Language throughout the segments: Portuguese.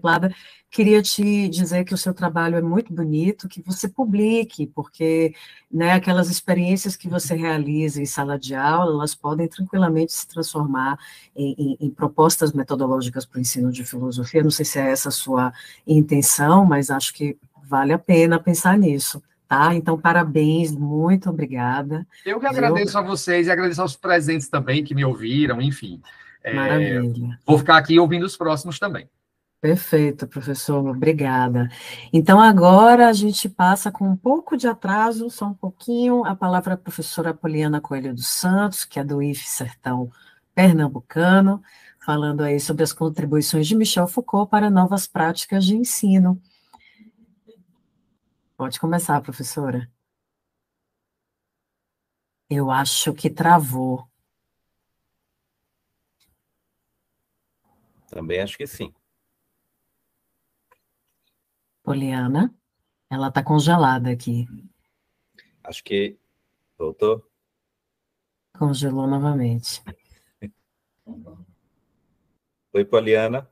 contemplada. Queria te dizer que o seu trabalho é muito bonito, que você publique, porque, né, aquelas experiências que você realiza em sala de aula, elas podem tranquilamente se transformar em propostas metodológicas para o ensino de filosofia. Não sei se é essa a sua intenção, mas acho que vale a pena pensar nisso. Tá? Então, parabéns, muito obrigada. Eu que Viu? agradeço a vocês e agradeço aos presentes também que me ouviram, enfim. Maravilha. Vou ficar aqui ouvindo os próximos também. Perfeito, professor, obrigada. Então, agora a gente passa com um pouco de atraso, só um pouquinho, a palavra à professora Poliana Coelho dos Santos, que é do IFE Sertão Pernambucano, falando aí sobre as contribuições de Michel Foucault para novas práticas de ensino. Pode começar, professora. Eu acho que travou. Também acho que sim. Poliana, ela está congelada aqui. Acho que voltou. Congelou novamente. Oi, Poliana.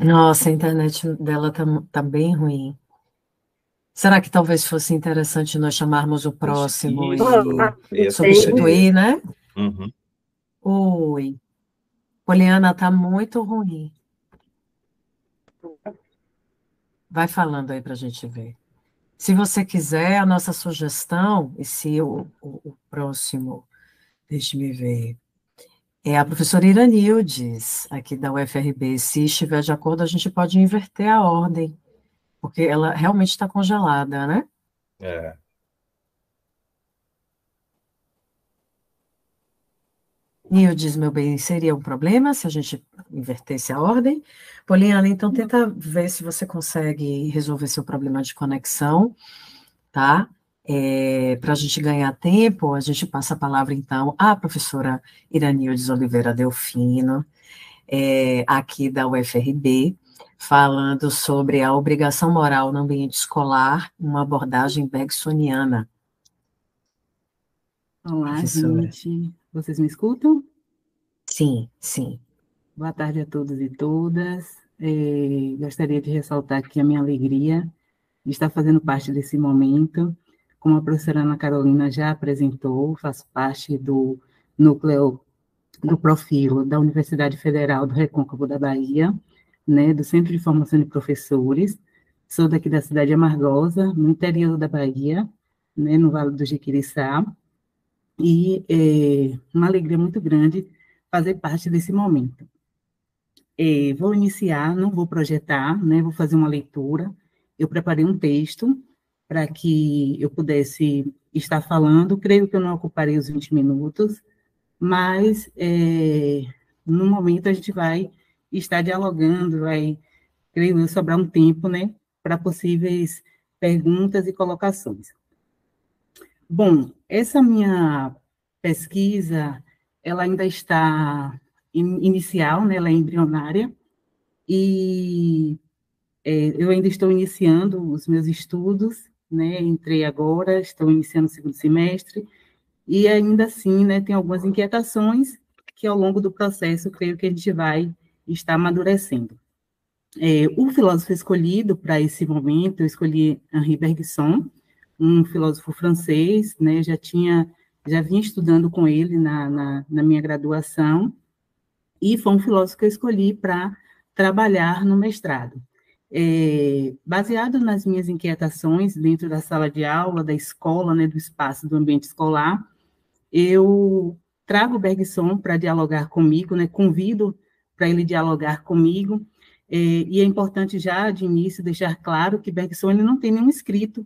Nossa, a internet dela tá bem ruim. Será que talvez fosse interessante nós chamarmos o próximo e substituir, né? Uhum. Oi. Poliana, tá muito ruim. Vai falando aí para a gente ver. Se você quiser, a nossa sugestão, e se o próximo, deixe-me ver, é a professora Iranildes, aqui da UFRB. Se estiver de acordo, a gente pode inverter a ordem, porque ela realmente está congelada, né? É. Nildes, meu bem, seria um problema se a gente invertesse a ordem? Poliana, então tenta ver se você consegue resolver seu problema de conexão, tá? Para a gente ganhar tempo, a gente passa a palavra, então, à professora Iranildes Oliveira Delfino, aqui da UFRB, falando sobre a obrigação moral no ambiente escolar, uma abordagem bergsoniana. Olá, Professora. gente. Vocês me escutam? Sim, sim. Boa tarde a todos e todas. Gostaria de ressaltar aqui a minha alegria de estar fazendo parte desse momento. Como a professora Ana Carolina já apresentou, faço parte do núcleo do Profilo da Universidade Federal do Recôncavo da Bahia, né, do Centro de Formação de Professores. Sou daqui da cidade de Amargosa, no interior da Bahia, né, no Vale do Jequitinhonha, e é uma alegria muito grande fazer parte desse momento. Vou iniciar, não vou projetar, né, vou fazer uma leitura. Eu preparei um texto para que eu pudesse estar falando, creio que eu não ocuparei os 20 minutos, mas no momento a gente vai estar dialogando, vai, creio eu, sobrar um tempo, né, para possíveis perguntas e colocações. Bom, essa minha pesquisa, ela ainda está inicial, né, ela é embrionária, e eu ainda estou iniciando os meus estudos, né, entrei agora, estou iniciando o segundo semestre, e ainda assim, né, tem algumas inquietações que ao longo do processo, creio que a gente vai estar amadurecendo. O filósofo escolhido para esse momento, eu escolhi Henri Bergson, um filósofo francês, né, já vinha estudando com ele na minha graduação, e foi um filósofo que eu escolhi para trabalhar no mestrado. Baseado nas minhas inquietações dentro da sala de aula, da escola, né, do espaço do ambiente escolar, eu trago o Bergson para dialogar comigo, né, convido para ele dialogar comigo, e é importante já de início deixar claro que Bergson ele não tem nenhum escrito,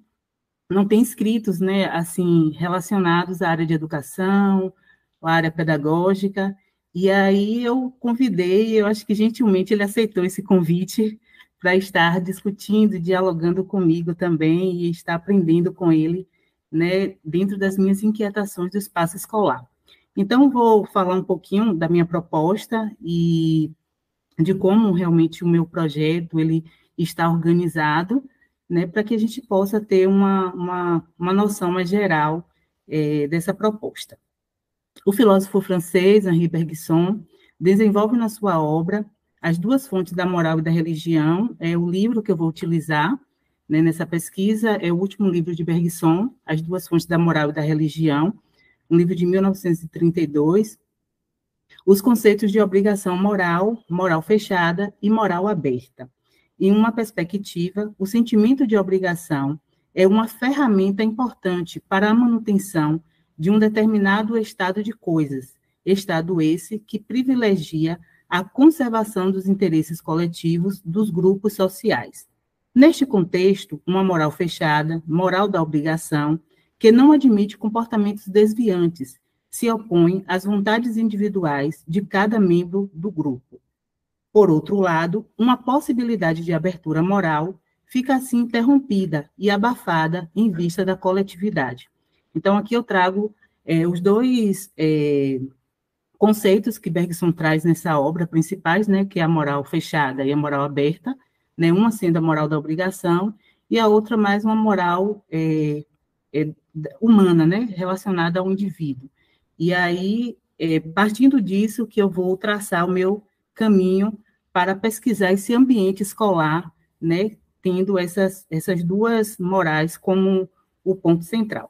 não tem escritos, né, assim, relacionados à área de educação, à área pedagógica, e aí eu convidei, eu acho que gentilmente ele aceitou esse convite para estar discutindo, dialogando comigo também e estar aprendendo com ele, né, dentro das minhas inquietações do espaço escolar. Então, vou falar um pouquinho da minha proposta e de como realmente o meu projeto ele está organizado, né, para que a gente possa ter uma noção mais geral dessa proposta. O filósofo francês, Henri Bergson, desenvolve na sua obra as duas fontes da moral e da religião. É o livro que eu vou utilizar, né, nessa pesquisa, é o último livro de Bergson, As Duas Fontes da Moral e da Religião, um livro de 1932, os conceitos de obrigação moral, moral fechada e moral aberta. Em uma perspectiva, o sentimento de obrigação é uma ferramenta importante para a manutenção de um determinado estado de coisas, estado esse que privilegia a conservação dos interesses coletivos dos grupos sociais. Neste contexto, uma moral fechada, moral da obrigação, que não admite comportamentos desviantes, se opõe às vontades individuais de cada membro do grupo. Por outro lado, uma possibilidade de abertura moral fica assim interrompida e abafada em vista da coletividade. Então, aqui eu trago os dois conceitos que Bergson traz nessa obra principais, né, que é a moral fechada e a moral aberta, né, uma sendo a moral da obrigação e a outra mais uma moral humana, né, relacionada ao indivíduo. E aí, partindo disso, que eu vou traçar o meu caminho para pesquisar esse ambiente escolar, né, tendo essas duas morais como o ponto central.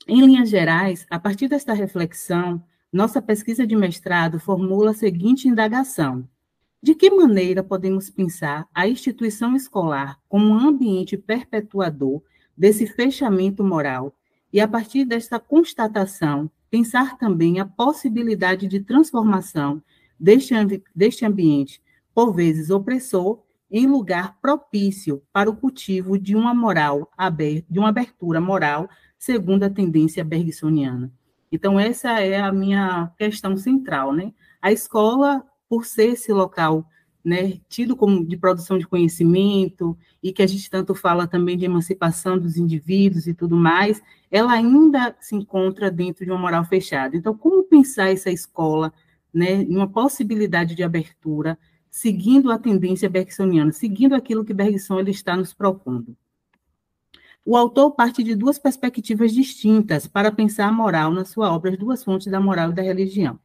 Em linhas gerais, a partir desta reflexão, nossa pesquisa de mestrado formula a seguinte indagação: de que maneira podemos pensar a instituição escolar como um ambiente perpetuador desse fechamento moral e, a partir desta constatação, pensar também a possibilidade de transformação deste ambiente, por vezes opressor, em lugar propício para o cultivo de uma moral aberta, de uma abertura moral, segundo a tendência bergsoniana. Então, essa é a minha questão central, né? A escola, por ser esse local, né, tido como de produção de conhecimento, e que a gente tanto fala também de emancipação dos indivíduos e tudo mais, ela ainda se encontra dentro de uma moral fechada. Então, como pensar essa escola, né, em uma possibilidade de abertura, seguindo a tendência bergsoniana, seguindo aquilo que Bergson ele está nos propondo? O autor parte de duas perspectivas distintas para pensar a moral na sua obra, As Duas Fontes da Moral e da Religião.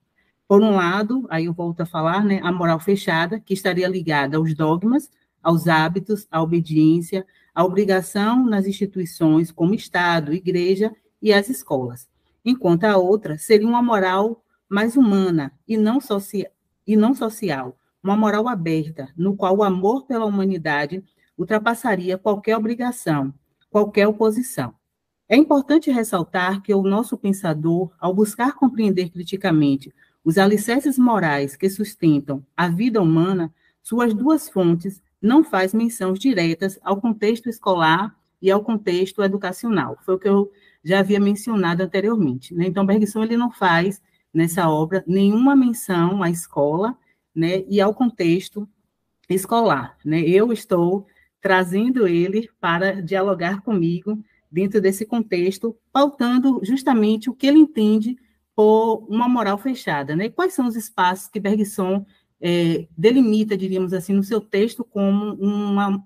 Por um lado, aí eu volto a falar, né, a moral fechada, que estaria ligada aos dogmas, aos hábitos, à obediência, à obrigação nas instituições como Estado, Igreja e as escolas. Enquanto a outra seria uma moral mais humana e não social, uma moral aberta, no qual o amor pela humanidade ultrapassaria qualquer obrigação, qualquer oposição. É importante ressaltar que o nosso pensador, ao buscar compreender criticamente os alicerces morais que sustentam a vida humana, suas duas fontes não faz menções diretas ao contexto escolar e ao contexto educacional. Foi o que eu já havia mencionado anteriormente, né? Então, Bergson ele não faz, nessa obra, nenhuma menção à escola, né, e ao contexto escolar, né? Eu estou trazendo ele para dialogar comigo dentro desse contexto, pautando justamente o que ele entende por uma moral fechada, né? Quais são os espaços que Bergson delimita, diríamos assim, no seu texto como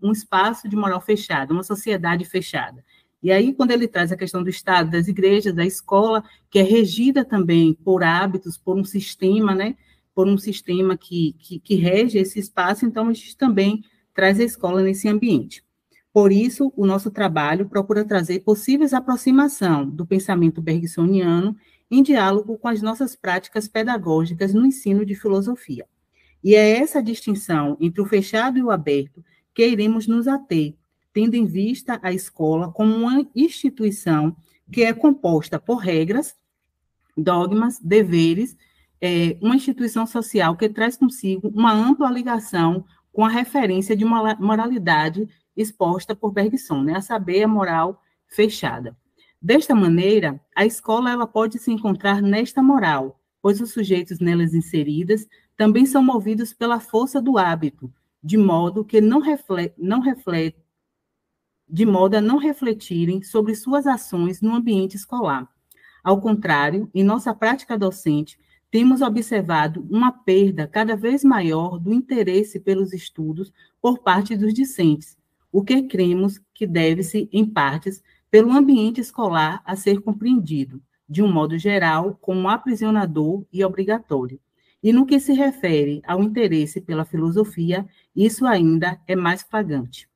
um espaço de moral fechada, uma sociedade fechada. E aí, quando ele traz a questão do Estado, das igrejas, da escola, que é regida também por hábitos, por um sistema, né? Por um sistema que rege esse espaço, então a gente também traz a escola nesse ambiente. Por isso, o nosso trabalho procura trazer possíveis aproximação do pensamento bergsoniano em diálogo com as nossas práticas pedagógicas no ensino de filosofia. E é essa distinção entre o fechado e o aberto que iremos nos ater, tendo em vista a escola como uma instituição que é composta por regras, dogmas, deveres, uma instituição social que traz consigo uma ampla ligação com a referência de uma moralidade exposta por Bergson, né, a saber, a moral fechada. Desta maneira, a escola ela pode se encontrar nesta moral, pois os sujeitos nelas inseridas também são movidos pela força do hábito, de modo a não refletirem sobre suas ações no ambiente escolar. Ao contrário, em nossa prática docente, temos observado uma perda cada vez maior do interesse pelos estudos por parte dos discentes, o que cremos que deve-se, em partes, pelo ambiente escolar a ser compreendido, de um modo geral, como aprisionador e obrigatório. E no que se refere ao interesse pela filosofia, isso ainda é mais flagrante.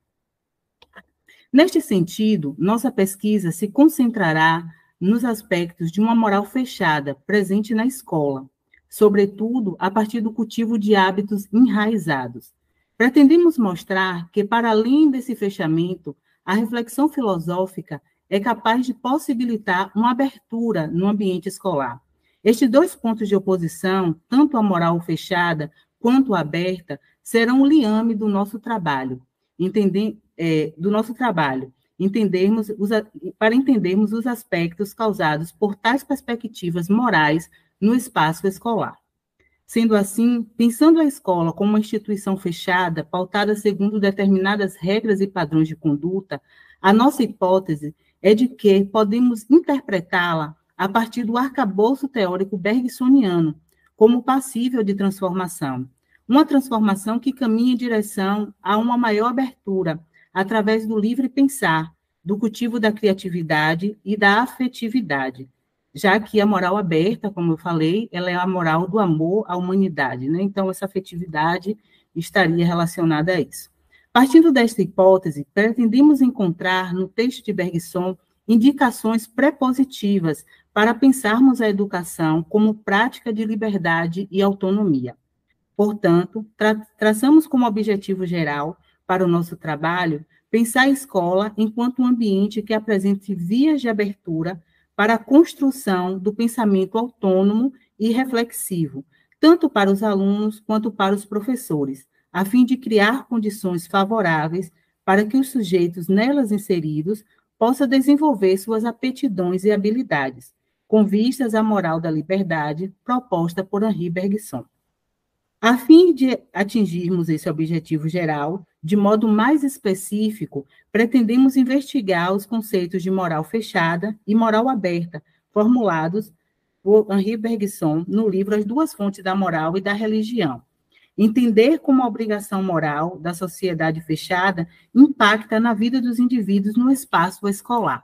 Neste sentido, nossa pesquisa se concentrará nos aspectos de uma moral fechada presente na escola, sobretudo a partir do cultivo de hábitos enraizados. Pretendemos mostrar que, para além desse fechamento, a reflexão filosófica é capaz de possibilitar uma abertura no ambiente escolar. Estes dois pontos de oposição, tanto a moral fechada quanto a aberta, serão o liame do nosso trabalho. Para entendermos os aspectos causados por tais perspectivas morais no espaço escolar. Sendo assim, pensando a escola como uma instituição fechada, pautada segundo determinadas regras e padrões de conduta, a nossa hipótese é de que podemos interpretá-la a partir do arcabouço teórico bergsoniano, como passível de transformação. Uma transformação que caminha em direção a uma maior abertura, através do livre pensar, do cultivo da criatividade e da afetividade, já que a moral aberta, como eu falei, ela é a moral do amor à humanidade, né? Então, essa afetividade estaria relacionada a isso. Partindo desta hipótese, pretendemos encontrar no texto de Bergson indicações prepositivas para pensarmos a educação como prática de liberdade e autonomia. Portanto, traçamos como objetivo geral para o nosso trabalho pensar a escola enquanto um ambiente que apresente vias de abertura para a construção do pensamento autônomo e reflexivo, tanto para os alunos quanto para os professores, a fim de criar condições favoráveis para que os sujeitos nelas inseridos possam desenvolver suas aptidões e habilidades, com vistas à moral da liberdade proposta por Henri Bergson. A fim de atingirmos esse objetivo geral, de modo mais específico, pretendemos investigar os conceitos de moral fechada e moral aberta, formulados por Henri Bergson no livro As Duas Fontes da Moral e da Religião. Entender como a obrigação moral da sociedade fechada impacta na vida dos indivíduos no espaço escolar,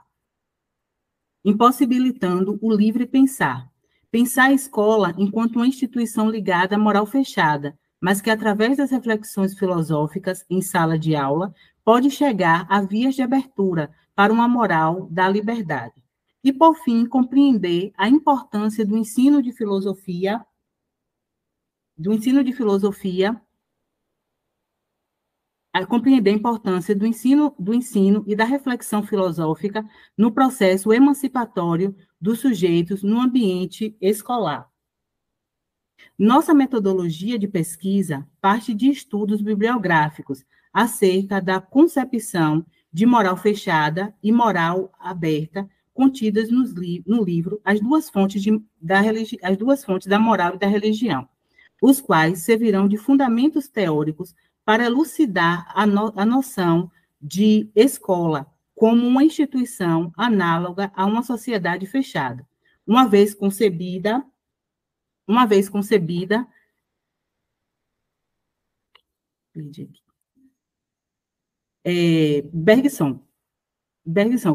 impossibilitando o livre pensar. Pensar a escola enquanto uma instituição ligada à moral fechada, mas que, através das reflexões filosóficas em sala de aula, pode chegar a vias de abertura para uma moral da liberdade. E, por fim, compreender a importância do ensino de filosofia, compreender a importância do ensino e da reflexão filosófica no processo emancipatório dos sujeitos no ambiente escolar. Nossa metodologia de pesquisa parte de estudos bibliográficos acerca da concepção de moral fechada e moral aberta contidas no livro As Duas Fontes da Moral e da Religião, os quais servirão de fundamentos teóricos para elucidar a noção de escola como uma instituição análoga a uma sociedade fechada, uma vez concebida Bergson,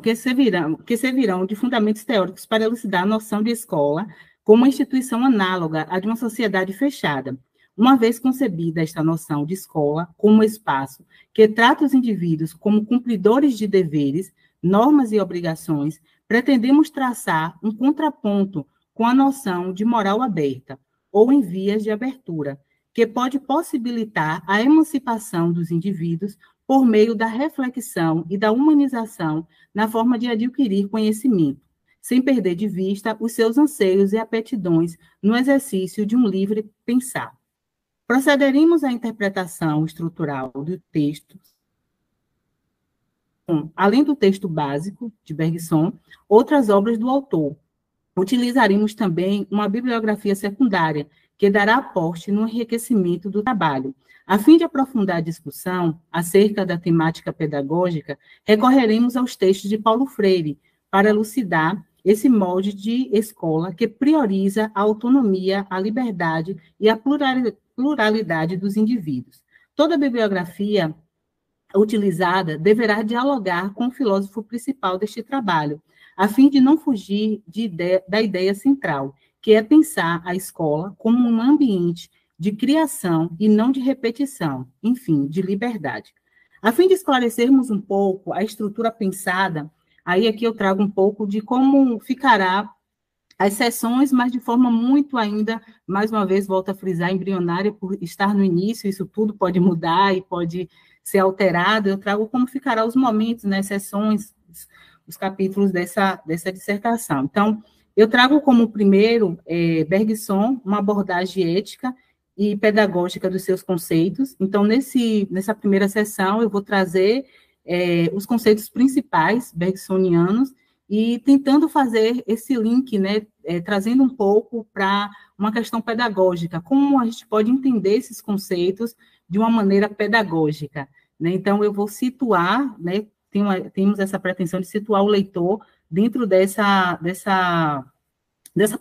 que servirão de fundamentos teóricos para elucidar a noção de escola como uma instituição análoga à de uma sociedade fechada, uma vez concebida esta noção de escola como espaço que trata os indivíduos como cumpridores de deveres, normas e obrigações, pretendemos traçar um contraponto com a noção de moral aberta, ou em vias de abertura, que pode possibilitar a emancipação dos indivíduos por meio da reflexão e da humanização na forma de adquirir conhecimento, sem perder de vista os seus anseios e aptidões no exercício de um livre pensar. Procederemos à interpretação estrutural do texto. Além do texto básico de Bergson, outras obras do autor. Utilizaremos também uma bibliografia secundária, que dará aporte no enriquecimento do trabalho. A fim de aprofundar a discussão acerca da temática pedagógica, recorreremos aos textos de Paulo Freire, para elucidar esse molde de escola que prioriza a autonomia, a liberdade e a pluralidade dos indivíduos. Toda a bibliografia utilizada deverá dialogar com o filósofo principal deste trabalho, a fim de não fugir da ideia central, que é pensar a escola como um ambiente de criação e não de repetição, enfim, de liberdade. A fim de esclarecermos um pouco a estrutura pensada, aí aqui eu trago um pouco de como ficará as sessões, mas de forma muito ainda, mais uma vez, volto a frisar, embrionária, por estar no início, isso tudo pode mudar e pode ser alterado. Eu trago como ficará os momentos, né, sessões, os capítulos dessa dissertação. Então, eu trago como primeiro, Bergson, uma abordagem ética e pedagógica dos seus conceitos. Então, nessa primeira sessão, eu vou trazer os conceitos principais bergsonianos, e tentando fazer esse link, né, trazendo um pouco para uma questão pedagógica, como a gente pode entender esses conceitos de uma maneira pedagógica, né? Então, eu vou situar, né, temos essa pretensão de situar o leitor dentro dessa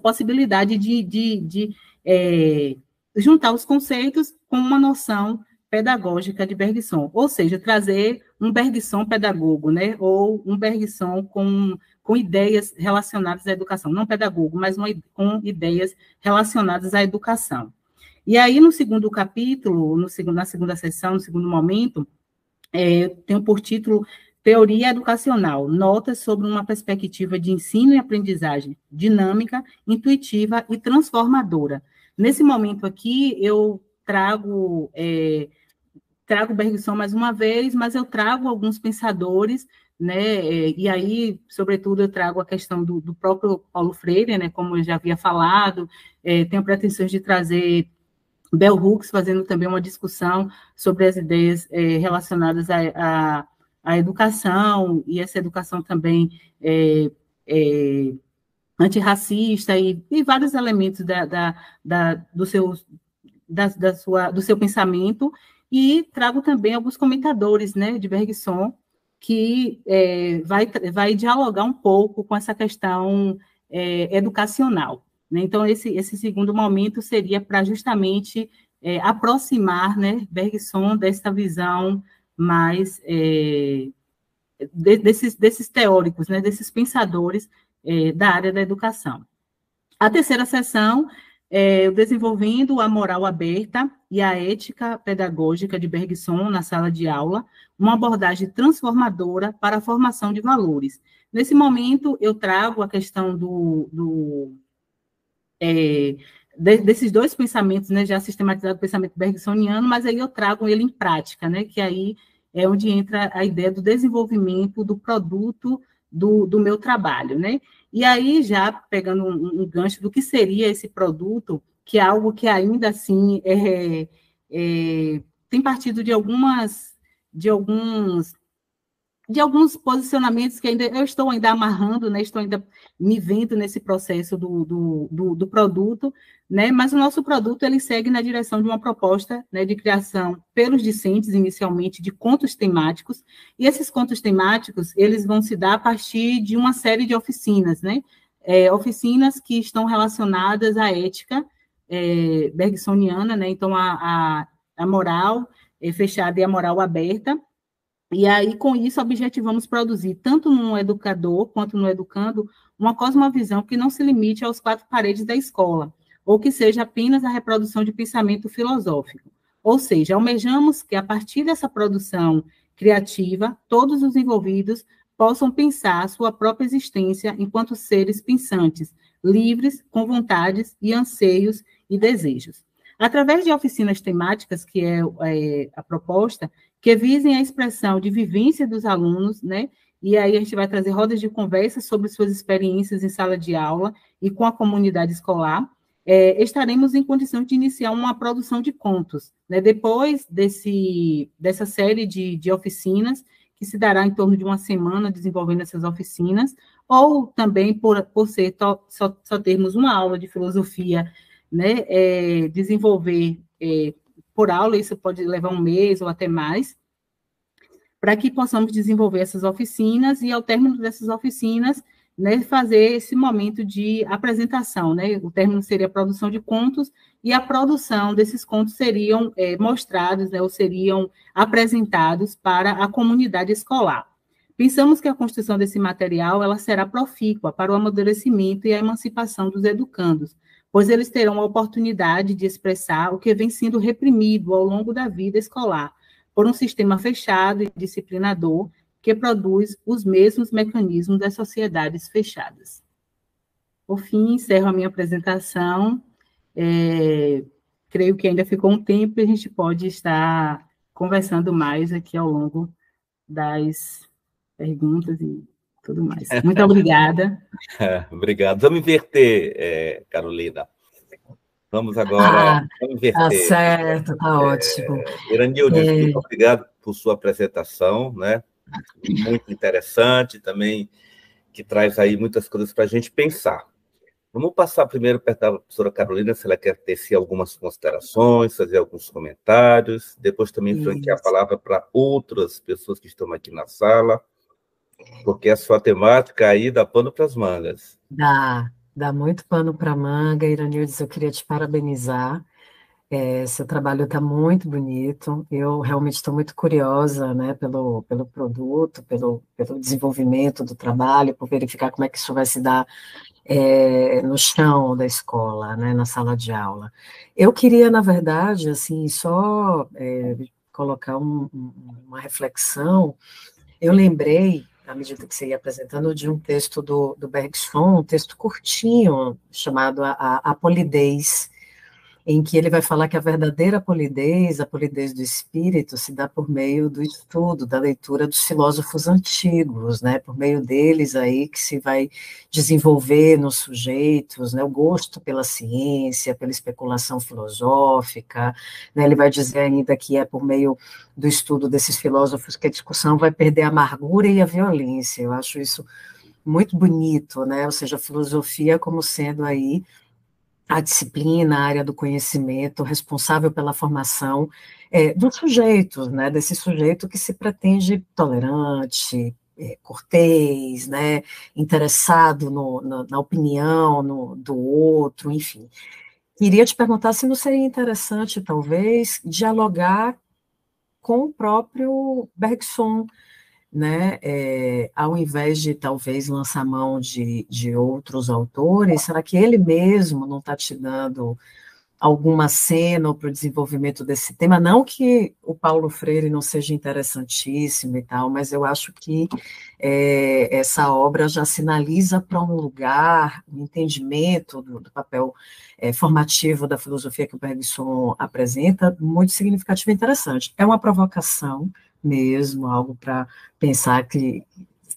possibilidade de juntar os conceitos com uma noção pedagógica de Bergson, ou seja, trazer um Bergson pedagogo, né, ou um Bergson com ideias relacionadas à educação, não pedagogo, mas com ideias relacionadas à educação. E aí, no segundo capítulo, na segunda sessão, no segundo momento, tenho por título Teoria Educacional, notas sobre uma perspectiva de ensino e aprendizagem dinâmica, intuitiva e transformadora. Nesse momento aqui, eu trago Bergson mais uma vez, mas eu trago alguns pensadores, né, e aí, sobretudo, eu trago a questão do próprio Paulo Freire, né, como eu já havia falado, tenho pretensões de trazer Bell Hooks, fazendo também uma discussão sobre as ideias relacionadas à educação, e essa educação também antirracista, e vários elementos do seu pensamento, e trago também alguns comentadores, né, de Bergson, que vai dialogar um pouco com essa questão educacional, né? Então, esse segundo momento seria para justamente aproximar, né, Bergson dessa visão mais desses teóricos, né, desses pensadores da área da educação. A terceira sessão desenvolvendo a moral aberta e a ética pedagógica de Bergson na sala de aula, uma abordagem transformadora para a formação de valores. Nesse momento, eu trago a questão desses dois pensamentos, né, já sistematizado o pensamento bergsoniano, mas aí eu trago ele em prática, né, que aí é onde entra a ideia do desenvolvimento do produto do meu trabalho, né? E aí, já pegando um gancho do que seria esse produto, que é algo que ainda assim tem partido de alguns posicionamentos que eu estou ainda amarrando, né? Estou ainda me vendo nesse processo do produto, né? Mas o nosso produto ele segue na direção de uma proposta, né, de criação pelos discentes, inicialmente, de contos temáticos, e esses contos temáticos eles vão se dar a partir de uma série de oficinas, né? Oficinas que estão relacionadas à ética bergsoniana, né? Então, a moral fechada e a moral aberta. E aí, com isso, objetivamos produzir, tanto no educador quanto no educando, uma cosmovisão que não se limite aos quatro paredes da escola, ou que seja apenas a reprodução de pensamento filosófico. Ou seja, almejamos que, a partir dessa produção criativa, todos os envolvidos possam pensar a sua própria existência enquanto seres pensantes, livres, com vontades e anseios e desejos. Através de oficinas temáticas, que é a proposta, que visem a expressão de vivência dos alunos, né? E aí a gente vai trazer rodas de conversa sobre suas experiências em sala de aula e com a comunidade escolar. Estaremos em condições de iniciar uma produção de contos, né? Depois dessa série de oficinas, que se dará em torno de uma semana desenvolvendo essas oficinas, ou também por só termos uma aula de filosofia, né? Desenvolver por aula, isso pode levar um mês ou até mais, para que possamos desenvolver essas oficinas e, ao término dessas oficinas, né, fazer esse momento de apresentação, né? O término seria a produção de contos, e a produção desses contos seriam mostrados, né, ou seriam apresentados para a comunidade escolar. Pensamos que a construção desse material ela será profícua para o amadurecimento e a emancipação dos educandos, pois eles terão a oportunidade de expressar o que vem sendo reprimido ao longo da vida escolar, por um sistema fechado e disciplinador que produz os mesmos mecanismos das sociedades fechadas. Por fim, encerro a minha apresentação. Creio que ainda ficou um tempo e a gente pode estar conversando mais aqui ao longo das perguntas e tudo mais. Muito obrigada. Obrigado. Vamos inverter, Carolina. Vamos agora inverter. Tá certo, tá ótimo. Iranildes, muito obrigado por sua apresentação, né? Muito interessante também, que traz aí muitas coisas para a gente pensar. Vamos passar primeiro para a professora Carolina, se ela quer tecer algumas considerações, fazer alguns comentários, depois também franquear a palavra para outras pessoas que estão aqui na sala, porque a sua temática aí dá pano para as mangas. Dá muito pano para manga. Iranildes, eu queria te parabenizar. Seu trabalho está muito bonito. Eu realmente estou muito curiosa, né, pelo produto, pelo desenvolvimento do trabalho, por verificar como é que isso vai se dar no chão da escola, né, na sala de aula. Eu queria, na verdade, assim, só colocar uma reflexão. Eu lembrei, à medida que você ia apresentando, de um texto do Bergson, um texto curtinho, chamado A Polidez, em que ele vai falar que a verdadeira polidez, a polidez do espírito, se dá por meio do estudo, da leitura dos filósofos antigos, né, por meio deles aí que se vai desenvolver nos sujeitos, né, o gosto pela ciência, pela especulação filosófica, né, ele vai dizer ainda que é por meio do estudo desses filósofos que a discussão vai perder a amargura e a violência. Eu acho isso muito bonito, né, ou seja, a filosofia como sendo aí a disciplina, a área do conhecimento, responsável pela formação dos sujeitos, né, desse sujeito que se pretende tolerante, cortês, né, interessado na opinião do outro, enfim. Queria te perguntar se não seria interessante, talvez, dialogar com o próprio Bergson, né, ao invés de talvez lançar mão de outros autores, será que ele mesmo não está te dando alguma cena para o desenvolvimento desse tema? Não que o Paulo Freire não seja interessantíssimo e tal, mas eu acho que essa obra já sinaliza para um lugar, um entendimento do papel formativo da filosofia que o Bergson apresenta, muito significativo e interessante. É uma provocação mesmo, algo para pensar que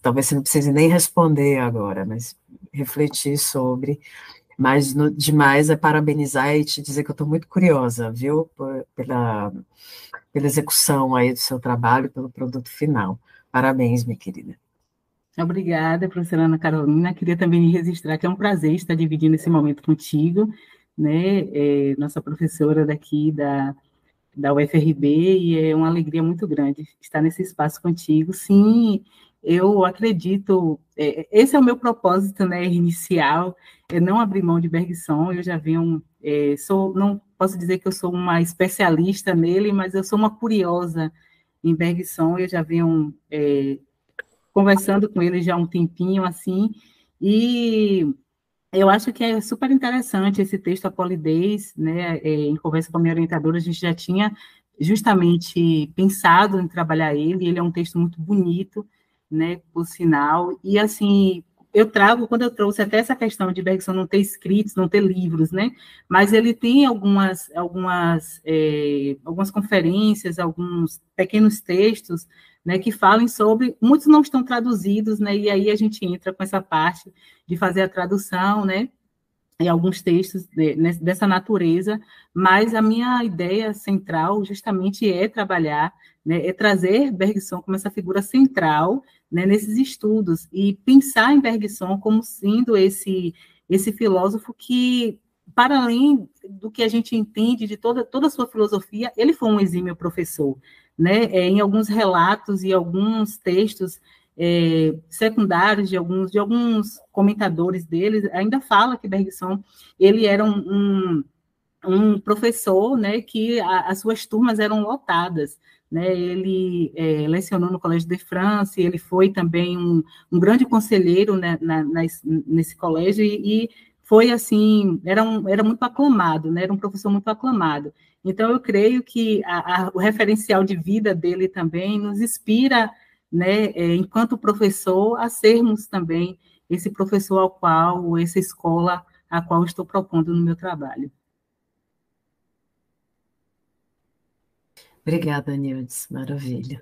talvez você não precise nem responder agora, mas refletir sobre. Mas demais é parabenizar e te dizer que eu estou muito curiosa, viu, pela execução aí do seu trabalho, pelo produto final. Parabéns, minha querida. Obrigada, professora Ana Carolina. Queria também registrar que é um prazer estar dividindo esse momento contigo, né, nossa professora daqui da UFRB, e é uma alegria muito grande estar nesse espaço contigo. Sim, eu acredito, esse é o meu propósito, né, inicial, é não abrir mão de Bergson. Eu já venho, não posso dizer que eu sou uma especialista nele, mas eu sou uma curiosa em Bergson. Eu já venho conversando com ele já há um tempinho, assim, e eu acho que é super interessante esse texto, A Polidez, né? Em conversa com a minha orientadora, a gente já tinha justamente pensado em trabalhar ele é um texto muito bonito, né, por sinal, e assim, quando eu trouxe até essa questão de Bergson não ter escritos, não ter livros, né, mas ele tem algumas conferências, alguns pequenos textos, né, que falem sobre, muitos não estão traduzidos, né, e aí a gente entra com essa parte de fazer a tradução, né, em alguns textos dessa natureza, mas a minha ideia central justamente é trabalhar, né, é trazer Bergson como essa figura central, né, nesses estudos, e pensar em Bergson como sendo esse filósofo que, para além do que a gente entende de toda a sua filosofia, ele foi um exímio professor, né, em alguns relatos e alguns textos secundários de alguns comentadores deles, ainda fala que Bergson ele era um professor, né, que as suas turmas eram lotadas, né? Ele lecionou no Colégio de France, ele foi também um grande conselheiro, né, nesse colégio, e foi assim, era muito aclamado, né? Era um professor muito aclamado. Então, eu creio que o referencial de vida dele também nos inspira, né, enquanto professor, a sermos também esse professor ao qual, ou essa escola a qual estou propondo no meu trabalho. Obrigada, Nildes, maravilha.